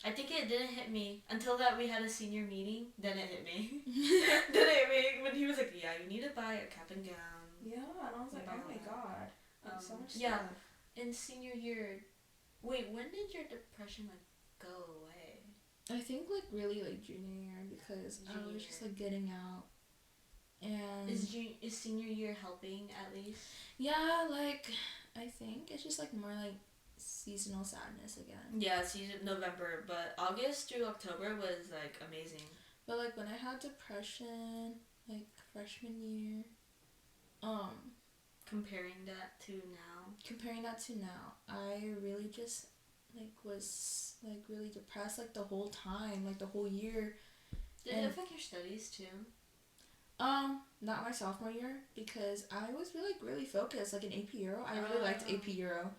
I think it didn't hit me until that we had a senior meeting. Then it hit me. Then it hit me when he was like, "Yeah, you need to buy a cap and gown." Yeah, and I was like, oh my god, so much yeah. stuff. In senior year, wait, when did your depression like go away? I think like really like junior year because I was just like getting out. And is senior year helping at least? Yeah, like I think it's just like more like seasonal sadness again. Yeah, season November, but August through October was like amazing. But like when I had depression, like freshman year, comparing that to now, I really just like was like really depressed like the whole time, like the whole year. Did it affect your studies too? Not my sophomore year because I was really focused like in AP Euro. I really liked AP Euro.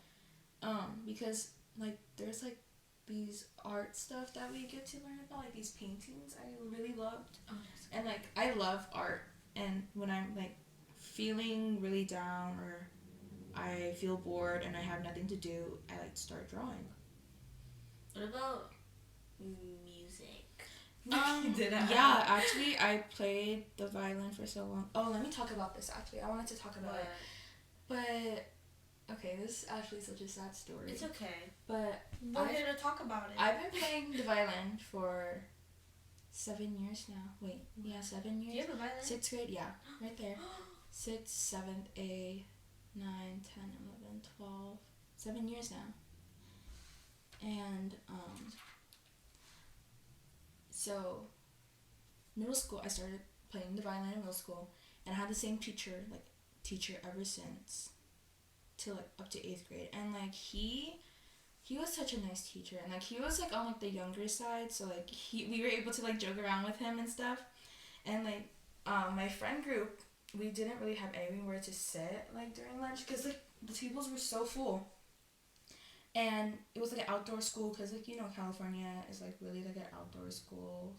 Because like there's like these art stuff that we get to learn about, like these paintings I really loved. Oh, that's cool. And like I love art, and when I'm like feeling really down or I feel bored and I have nothing to do, I like to start drawing. What about music? Yeah, actually I played the violin for so long. Oh, let me talk about this actually. I wanted to talk about it. But okay, this is actually such a sad story. It's okay. But we're here to talk about it. I've been playing the violin for 7 years now. Wait, yeah, 7 years. Do you have a violin? 6th grade, yeah, right there. 6th, 7th, 8th, 9, 10, 11, 12. 7 years now. And so middle school I started playing the violin in middle school, and I had the same teacher ever since to like up to 8th grade. And like he was such a nice teacher, and like he was like on like the younger side, so like we were able to like joke around with him and stuff. And like my friend group, we didn't really have anywhere to sit like during lunch because like the tables were so full. And it was like an outdoor school because like California is like really like an outdoor school,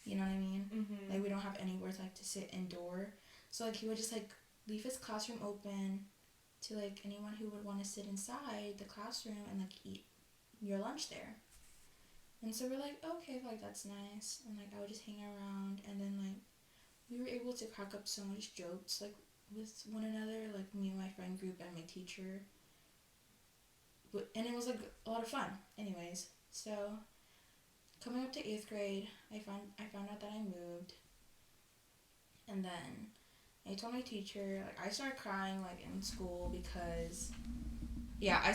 you know what I mean? Mm-hmm. Like we don't have anywhere to like to sit indoor, so like he would just like leave his classroom open to like anyone who would want to sit inside the classroom and like eat your lunch there. And so we're like, okay, like that's nice. And like I would just hang around, and then like we were able to crack up so much jokes like with one another, like me and my friend group and my teacher. And it was like a lot of fun. Anyways, so coming up to 8th grade, I found out that I moved. And then I told my teacher, like I started crying like in school because I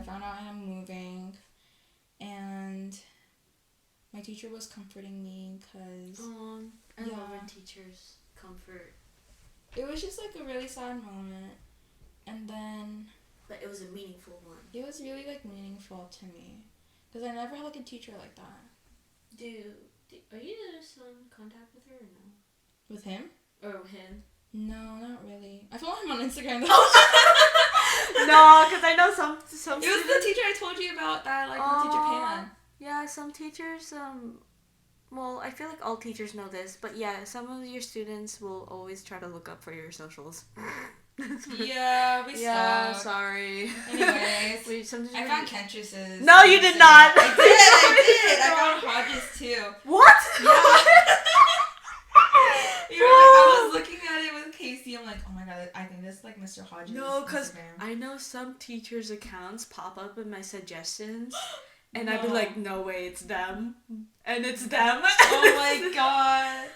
found out I'm moving. And my teacher was comforting me because I love when teachers comfort. It was just like a really sad moment, and then but it was a meaningful one. It was really like meaningful to me because I never had like a teacher like that. Are you in some contact with her or no? With him? Or him? No, not really. I follow him on Instagram though. No, because I know some. It was the teacher I told you about that like went to Japan. Yeah, some teachers. Well, I feel like all teachers know this, but yeah, some of your students will always try to look up for your socials. Yeah, we stopped. Sorry. Anyways, I found Kentrus's. No, you did not. I did. I found Hodges too. What? Yeah. I was looking at it with Casey. I'm like, oh my god, I think this is like Mr. Hodges. No, because I know some teachers' accounts pop up in my suggestions. And I'd be like, no way, it's them. And it's them. Oh my god.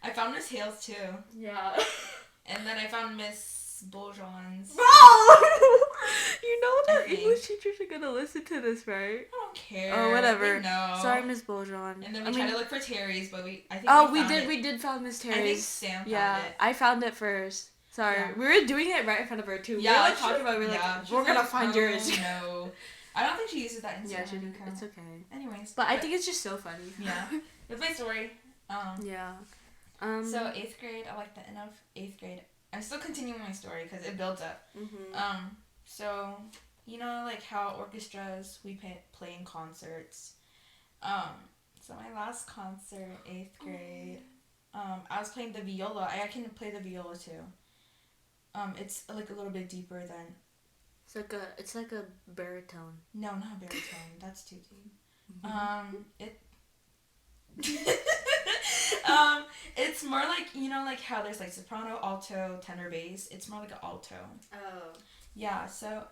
I found Miss Hales too. Yeah. And then I found Miss Beaujean's. Bro! You know that English teachers are gonna listen to this, right? I don't care. Oh, whatever. No. Sorry, Miss Beaujean. And then we tried to look for Terry's, but we did found Miss Terry's. I think Sam found it. I found it first. Sorry. Yeah. We were doing it right in front of her too. Yeah, we were like talking about it. We were like, we're gonna find yours. No. I don't think she uses that Instagram. Yeah, she does. account. It's okay. Anyways. But I think it's just so funny. Yeah. It's my story. Yeah. So 8th grade, I like the end of 8th grade. I'm still continuing my story because it builds up. Mm-hmm. So, like how orchestras, we play in concerts. So my last concert, 8th grade, I was playing the viola. I can play the viola too. It's like a little bit deeper than It's like a baritone. No, not baritone. That's too deep. It. It's more like, you know, like how there's like soprano, alto, tenor, bass. It's more like an alto. Oh. Yeah. So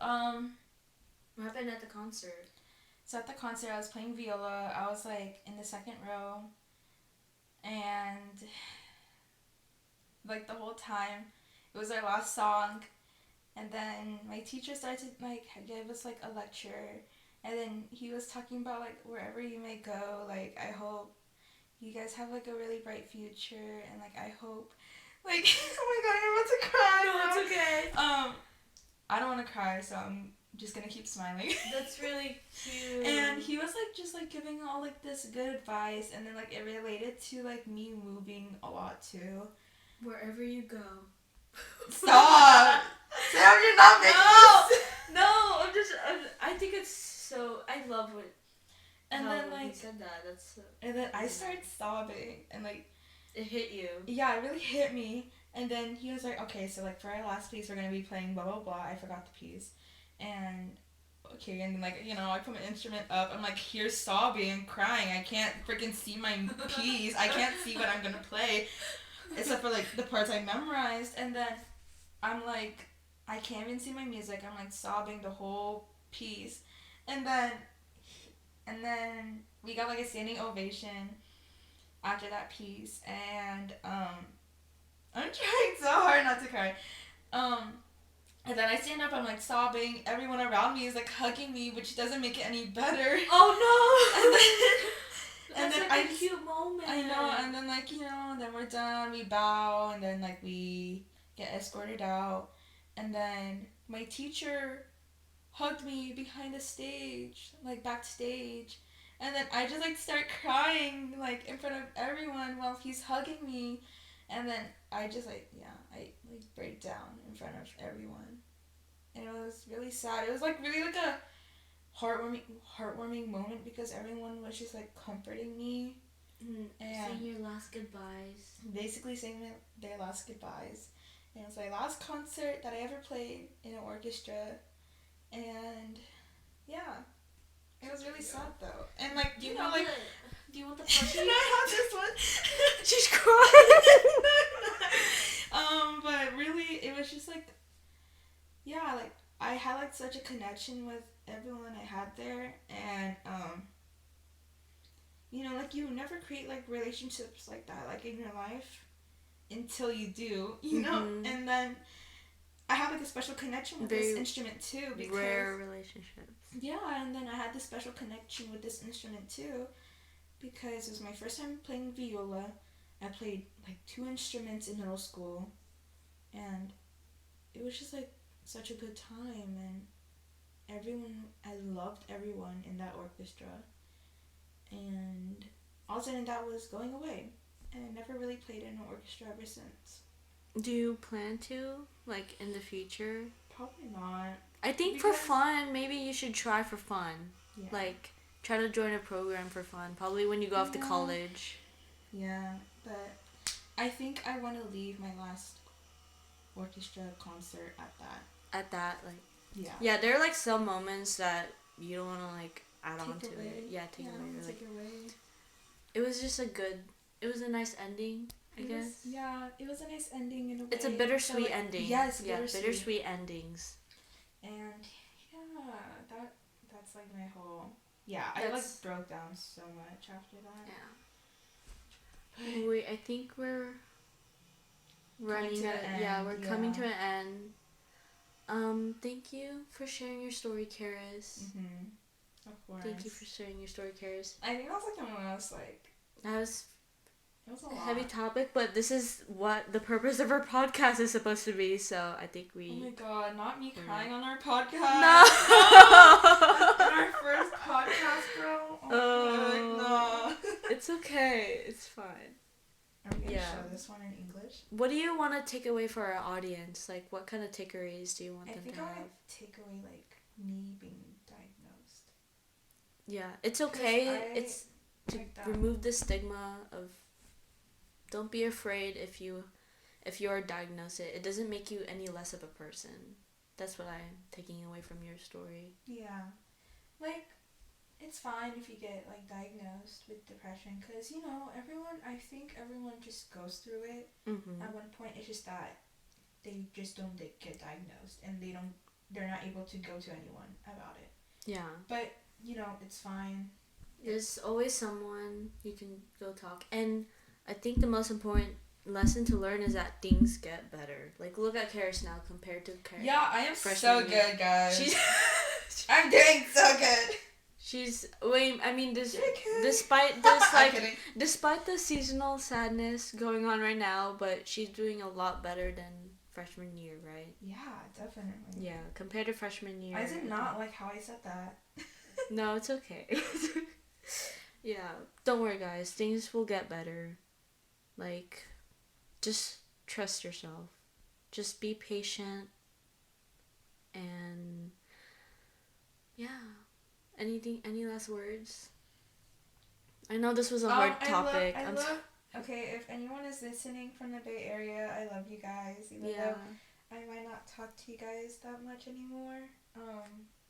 What happened at the concert? So at the concert, I was playing viola. I was like in the second row, and like the whole time, it was our last song, and then my teacher started to like give us like a lecture, and then he was talking about like wherever you may go, like I hope you guys have like a really bright future, and like I hope, like oh my god, I'm about to cry. No, it's okay. I don't want to cry, so I'm just gonna keep smiling. That's really cute. And he was like just like giving all like this good advice, and then like it related to like me moving a lot too. Wherever you go. Stop! Sam, you're not making No, I think it's so. I love what. And then like he said that. That's. And then I started sobbing, and like. It hit you. Yeah, it really hit me. And then he was like, okay, so like for our last piece, we're gonna be playing blah blah blah. I forgot the piece, and okay, and then like you know, I put my instrument up. I'm like here sobbing and crying. I can't freaking see my piece. I can't see what I'm gonna play, except for like the parts I memorized. And then I'm like, I can't even see my music. I'm like sobbing the whole piece, and then we got like a standing ovation after that piece, and I'm trying so hard not to cry. And then I stand up, I'm like sobbing. Everyone around me is like hugging me, which doesn't make it any better. Oh no! And then That's like a cute moment. I know, and then like, you know, then we're done, we bow, and then like we get escorted out. And then my teacher hugged me behind the stage, like backstage. And then I just like start crying like in front of everyone while he's hugging me. And then I just like, I like break down in front of everyone. And it was really sad. It was like really like a heartwarming moment because everyone was just like comforting me. And saying your last goodbyes. Basically saying their last goodbyes. And it was my last concert that I ever played in an orchestra. And yeah. It was really sad though. And like, do you know, like... Do you want the plushie? Can I have this one? She's crying! But really, it was just like... Yeah, like, I had like such a connection with everyone I had there. And, you know, like, you never create like relationships like that, like, in your life. Until you do, you know? Mm-hmm. And then... I have like a special connection with this instrument too because rare relationships. Yeah, and then I had this special connection with this instrument too because it was my first time playing viola. I played like 2 instruments in middle school, and it was just like such a good time, and I loved everyone in that orchestra, and all of a sudden that was going away, and I never really played in an orchestra ever since. Do you plan to, like, in the future? Probably not. I think for fun, maybe you should try for fun. Yeah. Like, try to join a program for fun. Probably when you go off to college. Yeah, but I think I want to leave my last orchestra concert at that. At that, like... Yeah. Yeah, there are, like, some moments that you don't want to, like, add on to it. Yeah, take away. Take it away. It was just it was a nice ending. I guess. It was a nice ending in a way. It's a bittersweet ending. Yes, bittersweet endings. And that's like my whole. Yeah, I like broke down so much after that. Yeah. Wait, I think we're running out. Yeah, we're coming to an end. Thank you for sharing your story, Carys. Of course. Thank you for sharing your story, Carys. I think that was like the most That was. It was a heavy topic, but this is what the purpose of our podcast is supposed to be, so I think we... Oh my god, not me crying on our podcast. No! In our first podcast, bro. Oh no. It's okay. It's fine. Are we going to show this one in English? What do you want to take away for our audience? Like, what kind of takeaways do you want them to have? I think I want to take away, like, me being diagnosed. Yeah, it's okay. It's to remove the stigma of... Don't be afraid if you are diagnosed. It doesn't make you any less of a person. That's what I'm taking away from your story. Yeah. Like, it's fine if you get, like, diagnosed with depression, because, you know, I think everyone just goes through it. Mm-hmm. At one point, it's just that they just don't get diagnosed, and they're not able to go to anyone about it. Yeah. But, you know, it's fine. There's always someone you can go talk. And I think the most important lesson to learn is that things get better. Like, look at Carys now compared to Carys. Yeah, I am so good, guys. I'm doing so good. Despite the seasonal sadness going on right now, but she's doing a lot better than freshman year, right? Yeah, definitely. Yeah, compared to freshman year. I did not like how I said that. No, it's okay. Yeah, don't worry, guys. Things will get better. Like, just trust yourself. Just be patient. And yeah. Any last words? I know this was a hard topic. Okay, if anyone is listening from the Bay Area, I love you guys. Even though I might not talk to you guys that much anymore.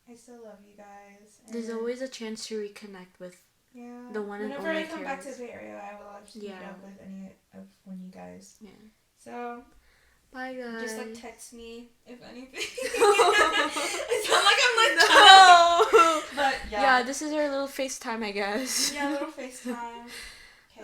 I still love you guys. There's always a chance to reconnect with the one and only Whenever I come Carys. back to the Bay Area, I will love to meet up with any of one of you guys. Yeah. So, bye, guys. just, like, text me, if anything. It's not like I'm, like, no! But, yeah, this is our little FaceTime, I guess. Yeah, little FaceTime.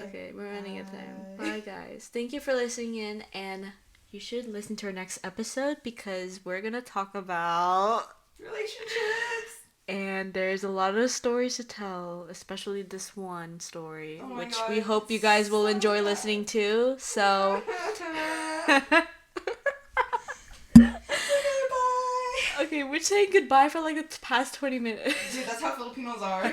Okay, we're running out of time. Bye, guys. Thank you for listening in, and you should listen to our next episode because we're gonna talk about relationships. And there's a lot of stories to tell, especially this one story, which God, we hope you guys will enjoy listening to. So, Bye. Okay, we're saying goodbye for like the past 20 minutes. Dude, that's how Filipinos are.